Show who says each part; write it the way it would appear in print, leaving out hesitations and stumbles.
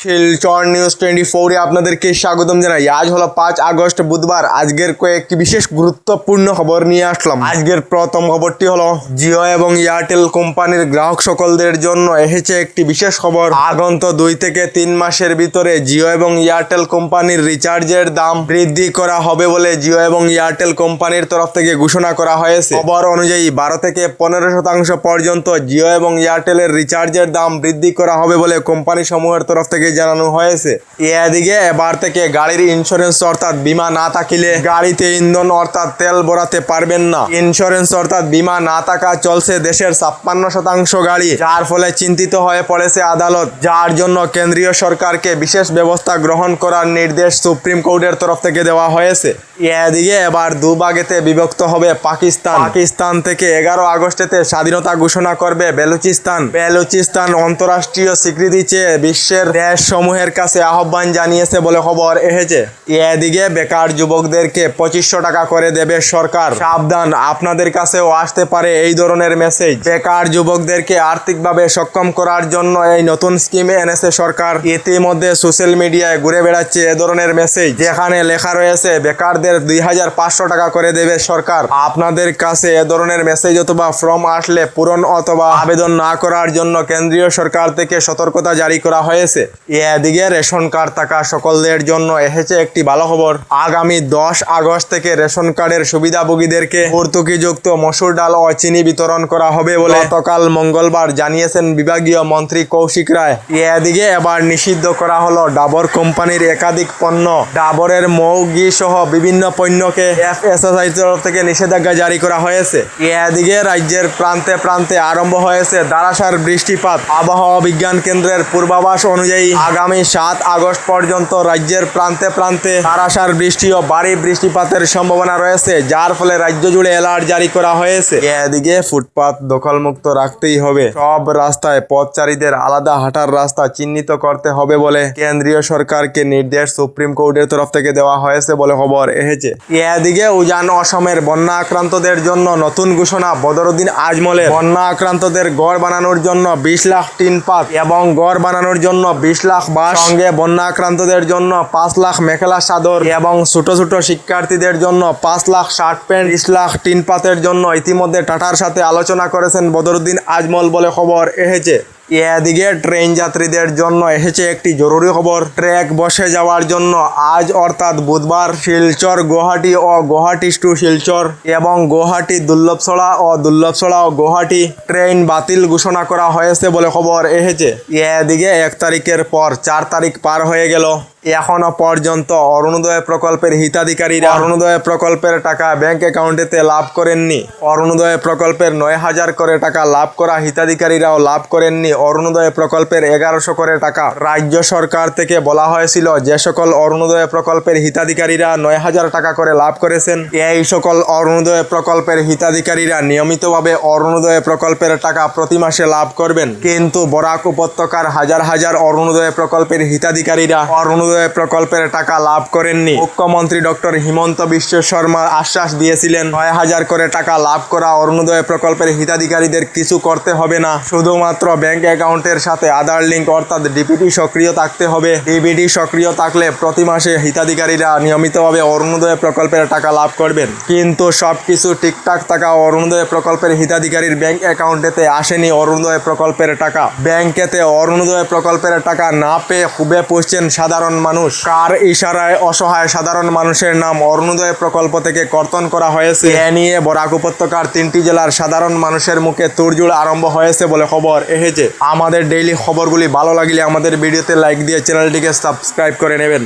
Speaker 1: Silchar news 24 এ আপনাদেরকে স্বাগতম জানাই। আজ হলো 5 আগস্ট বুধবার। আজকের কয়েকটি বিশেষ গুরুত্বপূর্ণ খবর নিয়ে আসলাম। আজকের প্রথম খবরটি হলো জিও এবং এয়ারটেল কোম্পানির গ্রাহক সকলদের জন্য এসেছে একটি বিশেষ খবর। আগন্ত 2 থেকে 3 মাসের ভিতরে জিও এবং এয়ারটেল কোম্পানির রিচার্জের দাম বৃদ্ধি করা হবে বলে জিও এবং এয়ারটেল কোম্পানির তরফ থেকে ঘোষণা করা হয়েছে। খবর অনুযায়ী 12 থেকে 15% পর্যন্ত জিও এবং এয়ারটেলের রিচার্জের দাম বৃদ্ধি করা হবে বলে কোম্পানি সমূহের তরফ থেকে জানানো হয়েছে। এদিকে এবার থেকে গাড়ির ইন্স্যুরেন্স অর্থাৎ বীমা না থাকিলে গাড়িতে ইন্ধন অর্থাৎ তেল ভরাতে পারবেন না। ইন্স্যুরেন্স অর্থাৎ বীমা না থাকা চলছে দেশের 56% গাড়ি, যার ফলে চিন্তিত হয়ে পড়েছে আদালত, যার জন্য কেন্দ্রীয় সরকারকে বিশেষ ব্যবস্থা গ্রহণ করার নির্দেশ সুপ্রিম কোর্টের তরফ থেকে দেওয়া হয়েছে। এদিকে এবার দুভাগেতে বিভক্ত হবে পাকিস্তান থেকে 11 আগস্টেতে স্বাধীনতা ঘোষণা করবে বেলুচিস্তান অন্তরাষ্ট্রীয় স্বীকৃতি চেয়ে বিশ্বের দেশ সমূহের কাছে আহ্বান জানিয়েছে বলে খবর এসেছে। এদিকে বেকার যুবকদেরকে 2500 টাকা করে দেবে সরকার। সাবধান, আপনাদের কাছেও আসতে পারে এই ধরনের মেসেজ। বেকার যুবকদেরকে আর্থিকভাবে সক্ষম করার জন্য এই নতুন স্কিম এনেছে সরকার। ইতিমধ্যে সোশ্যাল মিডিয়ায় ঘুরে বেড়াচ্ছে এ ধরনের মেসেজ, যেখানে লেখা রয়েছে বেকারদের 2500 টাকা করে দেবে সরকার। আপনাদের কাছে এ ধরনের মেসেজ অথবা ফর্ম আসলে পূরণ অথবা আবেদন না করার জন্য কেন্দ্রীয় সরকার থেকে সতর্কতা জারি করা হয়েছে। এদিকে রেশন কার্ড থাকা সকলদের জন্য এসেছে একটি ভালো খবর। আগামী 10 আগস্ট থেকে রেশন কার্ডের সুবিধাভোগীদেরকে ভর্তুকিযুক্ত মসুর ডাল ও চিনি বিতরণ করা হবে বলে গতকাল মঙ্গলবার জানিয়েছেন বিভাগীয় মন্ত্রী কৌশিক রায়। এদিকে এবার নিষিদ্ধ করা হলো ডাবর কোম্পানির একাধিক পণ্য। ডাবরের মৌ ঘি সহ বিভিন্ন পণ্যকে এফএসএসআই তরফ থেকে নিষেধাজ্ঞা জারি করা হয়েছে। এদিকে রাজ্যের প্রান্তে প্রান্তে আরম্ভ হয়েছে ধারাসার বৃষ্টিপাত। আবহাওয়া বিজ্ঞান কেন্দ্রের পূর্বাভাস অনুযায়ী আগামী 7 আগস্ট পর্যন্ত রাজ্যের প্রান্তে প্রান্তে ধারাসার বৃষ্টি ও ভারী বৃষ্টিপাতের সম্ভাবনা রয়েছে, যার ফলে রাজ্য জুড়ে অ্যালার্ট জারি করা হয়েছে। এদিকে ফুটপাত দখলমুক্ত রাখতেই হবে। সব রাস্তায় পথচারীদের আলাদা হাঁটার রাস্তা চিহ্নিত করতে হবে বলে কেন্দ্রীয় সরকারকে নির্দেশ সুপ্রিম কোর্টের তরফ থেকে দেওয়া হয়েছে বলে খবর এসেছে। এদিকে উজান অসমের বন্যা আক্রান্তদের জন্য নতুন ঘোষণা। বদরুদ্দিন আজমলের বন্যা আক্রান্তদের গড় বানানোর জন্য 20 লাখ টিন পাত এবং গড় বানানোর জন্য 20 লাখ বাঁশ, সঙ্গে বন্যা আক্রান্তদের জন্য 5 লাখ মেখেলা চাদর এবং ছোট ছোট শিক্ষার্থীদের জন্য 5 lakh shirt pant, 20 lakh tin পাতের জন্য ইতিমধ্যে টাটার সাথে আলোচনা করেছেন বদরুদ্দিন আজমল বলে খবর এসেছে। এদিকে ট্রেন যাত্রীদের জন্য এসেছে একটি জরুরি খবর। ট্র্যাক বসে যাওয়ার জন্য আজ অর্থাৎ বুধবার শিলচর গুয়াহাটি ও গুয়াহাটি টু শিলচর এবং গুয়াহাটি দুর্লভছড়া ও গুয়াহাটি ট্রেন বাতিল ঘোষণা করা হয়েছে বলে খবর এসেছে। এদিকে 1 তারিখের পর 4 তারিখ পার হয়ে গেল, এখনো পর্যন্ত অরুণোদয় প্রকল্পের হিতাধিকারীরা অরুণোদয় প্রকল্পের টাকা ব্যাংক অ্যাকাউন্টেতে লাভ করেননি। অরুণোদয় প্রকল্পের 9000 করে টাকা লাভ করা হিতাধিকারীরাও লাভ করেননি। অরুণোদয় প্রকল্পের 1100 করে টাকা রাজ্য সরকার থেকে বলা হয়েছিল যে সকল অরুণোদয় প্রকল্পের হিতাধিকারীরা 9000 টাকা করে লাভ করেছেন, এই সকল অরুণোদয় প্রকল্পের হিতাধিকারীরা নিয়মিতভাবে অরুণোদয় প্রকল্পের টাকা প্রতি মাসে লাভ করবেন। কিন্তু বরাক উপত্যকার হাজার হাজার অরুণোদয় প্রকল্পের হিতাধিকারীরা অরুণোদয় প্রকল্পের টাকা লাভ করেননি। মুখ্যমন্ত্রী ডক্টর হিমন্ত বিশ্ব শর্মা আশ্বাস দিয়েছিলেন 9000 করে টাকা লাভ করা অরুণোদয় প্রকল্পের হিতাধিকারীদের কিছু করতে হবে না, শুধুমাত্র ব্যাংক অ্যাকাউন্টের সাথে আধার লিঙ্ক অর্থাৎ ডিপিটি সক্রিয় থাকতে হবে। ডিপিটি সক্রিয় থাকলে প্রতি মাসে হিতাধিকারীরা নিয়মিতভাবে অরুণোদয় প্রকল্পের টাকা লাভ করবেন। কিন্তু সবকিছু ঠিকঠাক থাকা অরুণোদয় প্রকল্পের হিতাধিকারীর ব্যাংক অ্যাকাউন্টেতে আসেনি অরুণোদয় প্রকল্পের টাকা। ব্যাংকেতে অরুণোদয় প্রকল্পের টাকা না পেয়ে খুবই পড়ছেন সাধারণ মানুষ। কার ইশারায় অসহায় সাধারণ মানুষের নাম অরুণোদয় প্রকল্প থেকে কর্তন করা হয়েছে, এ নিয়ে বরাক উপত্যকার 3টি জেলার সাধারণ মানুষের মুখে তোড়জোড় আরম্ভ হয়েছে বলে খবর এসেছে। আমাদের ডেইলি খবরগুলি ভালো লাগলে আমাদের ভিডিওতে লাইক দিয়ে চ্যানেলটিকে সাবস্ক্রাইব করে নেবেন।